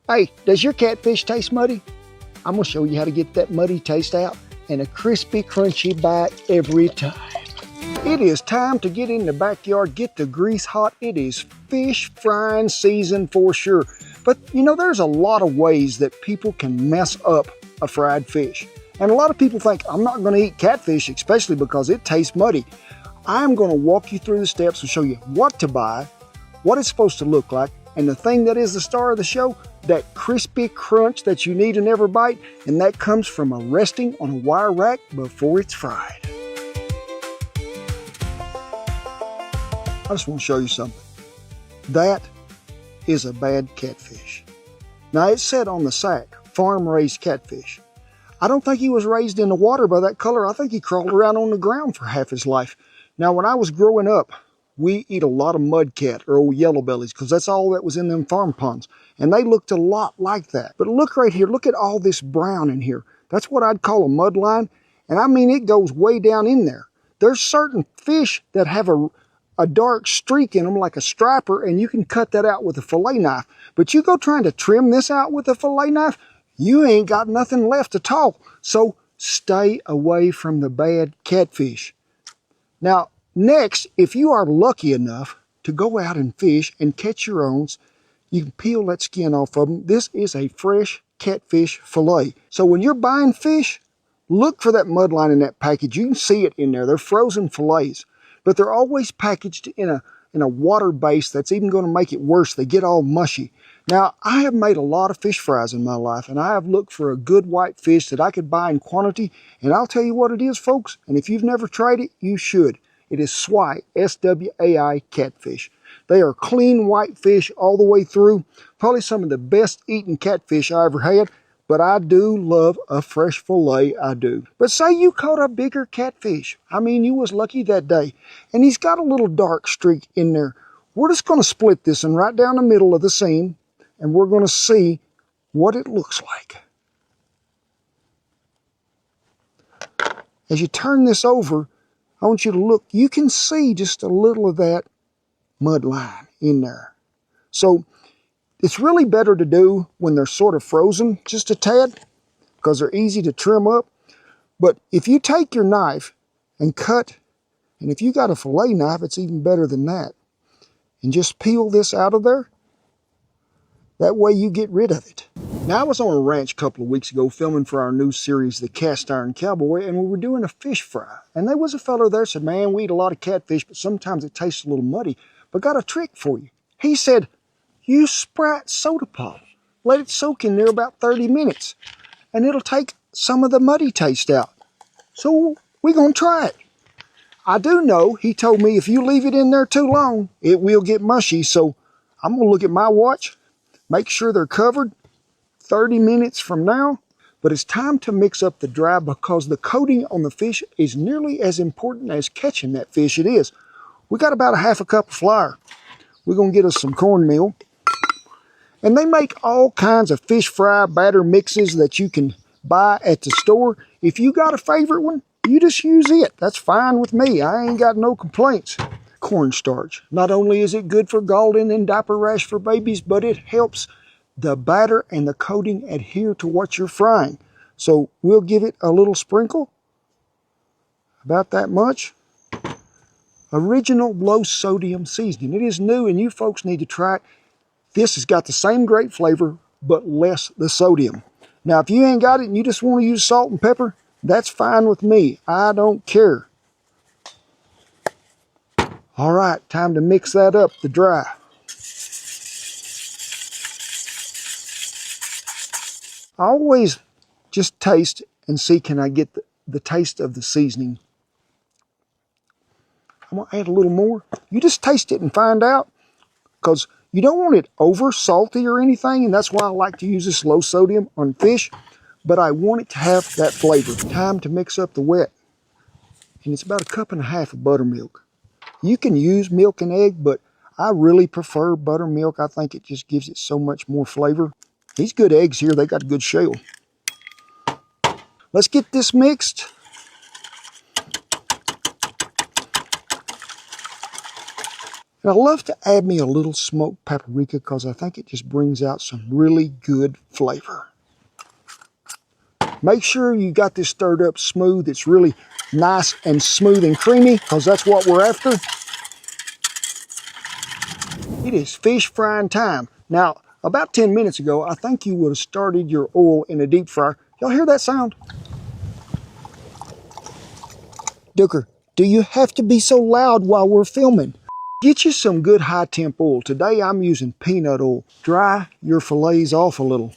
Hey, does your catfish taste muddy? I'm gonna show you how to get that muddy taste out and a crispy, crunchy bite every time. It is time to get in the backyard, get the grease hot. It is fish frying season for sure. But you know, there's a lot of ways that people can mess up a fried fish. And a lot of people think, I'm not gonna eat catfish, especially because it tastes muddy. I'm gonna walk you through the steps and show you what to buy, what it's supposed to look like, and the thing that is the star of the show, that crispy crunch that you need in every bite, and that comes from a resting on a wire rack before it's fried. I just want to show you something. That is a bad catfish. Now it said on the sack, farm-raised catfish. I don't think he was raised in the water by that color. I think he crawled around on the ground for half his life. Now when I was growing up, we eat a lot of mudcat or old yellow bellies because that's all that was in them farm ponds. And they looked a lot like that. But look right here, look at all this brown in here. That's what I'd call a mud line. And I mean, it goes way down in there. There's certain fish that have a dark streak in them like a striper, and you can cut that out with a fillet knife. But you go trying to trim this out with a fillet knife, you ain't got nothing left at all. So stay away from the bad catfish. Now, next, if you are lucky enough to go out and fish and catch your own, you can peel that skin off of them. This is a fresh catfish fillet. So when you're buying fish, look for that mud line in that package. You can see it in there. They're frozen fillets, but they're always packaged in a water base that's even going to make it worse. They get all mushy. Now, I have made a lot of fish fries in my life, and I have looked for a good white fish that I could buy in quantity, and I'll tell you what it is, folks, and if you've never tried it, you should. It is swai, S-W-A-I, catfish. They are clean white fish all the way through. Probably some of the best eaten catfish I ever had, but I do love a fresh fillet, I do. But say you caught a bigger catfish. I mean, you was lucky that day, and he's got a little dark streak in there. We're just going to split this one right down the middle of the seam, and we're going to see what it looks like. As you turn this over, I want you to look. You can see just a little of that mud line in there. So it's really better to do when they're sort of frozen, just a tad, because they're easy to trim up. But if you take your knife and cut, and if you got a fillet knife, it's even better than that, and just peel this out of there, that way you get rid of it. Now, I was on a ranch a couple of weeks ago filming for our new series, The Cast Iron Cowboy, and we were doing a fish fry. And there was a fellow there said, man, we eat a lot of catfish, but sometimes it tastes a little muddy. But got a trick for you. He said, use Sprite soda pop. Let it soak in there about 30 minutes, and it'll take some of the muddy taste out. So we're going to try it. I do know, he told me if you leave it in there too long, it will get mushy. So I'm going to look at my watch. Make sure they're covered 30 minutes from now, but it's time to mix up the dry because the coating on the fish is nearly as important as catching that fish it is. We got about a half a cup of flour. We're gonna get us some cornmeal. And they make all kinds of fish fry batter mixes that you can buy at the store. If you got a favorite one, you just use it. That's fine with me. I ain't got no complaints. Cornstarch. Not only is it good for scalding and diaper rash for babies, but it helps the batter and the coating adhere to what you're frying. So we'll give it a little sprinkle, about that much. Original low sodium seasoning. It is new and you folks need to try it. This has got the same great flavor, but less the sodium. Now, if you ain't got it and you just want to use salt and pepper, that's fine with me. I don't care. All right, time to mix that up, the dry. I always just taste and see, can I get the taste of the seasoning. I'm going to add a little more. You just taste it and find out, because you don't want it over salty or anything, and that's why I like to use this low sodium on fish, but I want it to have that flavor. Time to mix up the wet. And it's about 1.5 cups of buttermilk. You can use milk and egg, but I really prefer buttermilk. I think it just gives it so much more flavor. These good eggs here, they got a good shell. Let's get this mixed. And I love to add me a little smoked paprika because I think it just brings out some really good flavor. Make sure you got this stirred up smooth. It's really nice and smooth and creamy because that's what we're after. It is fish frying time. Now, about 10 minutes ago, I think you would have started your oil in a deep fryer. Y'all hear that sound? Dooker, do you have to be so loud while we're filming? Get you some good high temp oil. Today I'm using peanut oil. Dry your fillets off a little,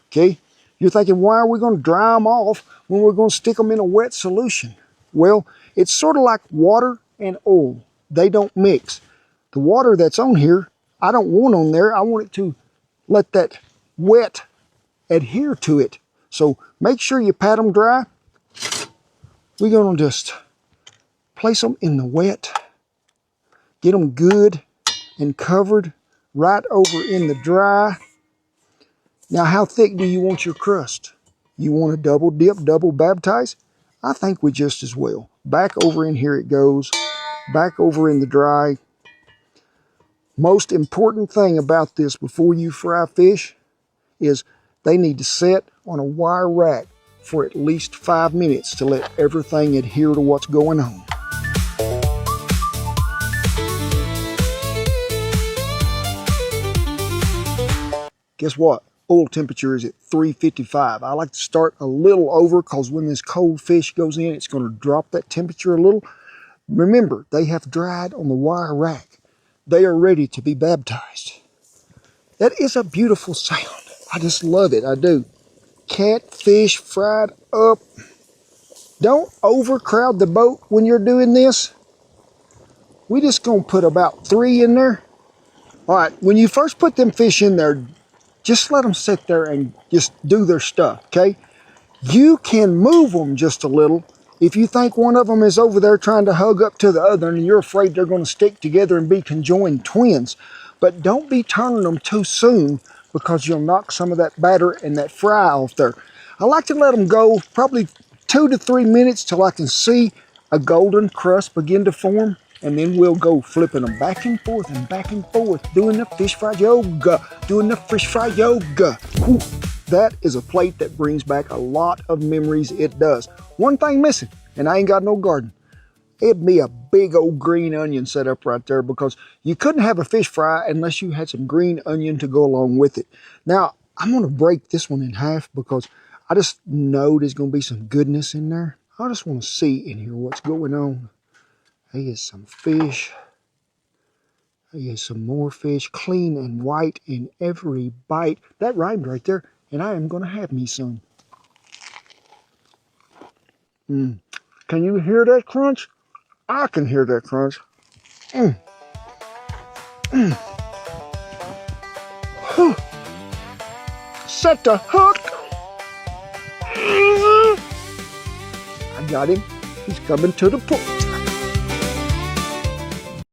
okay? You're thinking, why are we going to dry them off when we're going to stick them in a wet solution? Well, it's sort of like water and oil. They don't mix. The water that's on here, I don't want on there. I want it to let that wet adhere to it. So make sure you pat them dry. We're going to just place them in the wet. Get them good and covered right over in the dry. Now, how thick do you want your crust? You want to double dip, double baptize? I think we just as well. Back over in here it goes. Back over in the dry. Most important thing about this before you fry fish is they need to set on a wire rack for at least 5 minutes to let everything adhere to what's going on. Guess what? Oil temperature is at 355. I like to start a little over because when this cold fish goes in, it's going to drop that temperature a little. Remember, they have dried on the wire rack. They are ready to be baptized. That is a beautiful sound. I just love it. I do. Catfish fried up. Don't overcrowd the boat when you're doing this. We're just going to put about 3 in there. All right, when you first put them fish in there, just let them sit there and just do their stuff, okay? You can move them just a little. If you think one of them is over there trying to hug up to the other and you're afraid they're going to stick together and be conjoined twins, but don't be turning them too soon because you'll knock some of that batter and that fry off there. I like to let them go probably 2 to 3 minutes till I can see a golden crust begin to form. And then we'll go flipping them back and forth, doing the fish fry yoga, Whew. That is a plate that brings back a lot of memories, it does. One thing missing, and I ain't got no garden. It'd be a big old green onion set up right there because you couldn't have a fish fry unless you had some green onion to go along with it. Now, I'm gonna break this one in half because I just know there's gonna be some goodness in there. I just wanna see in here what's going on. Here's some fish. Here's some more fish, clean and white in every bite. That rhymed right there, and I am going to have me some. Can you hear that crunch? I can hear that crunch. Set the hook. I got him. He's coming to the pool.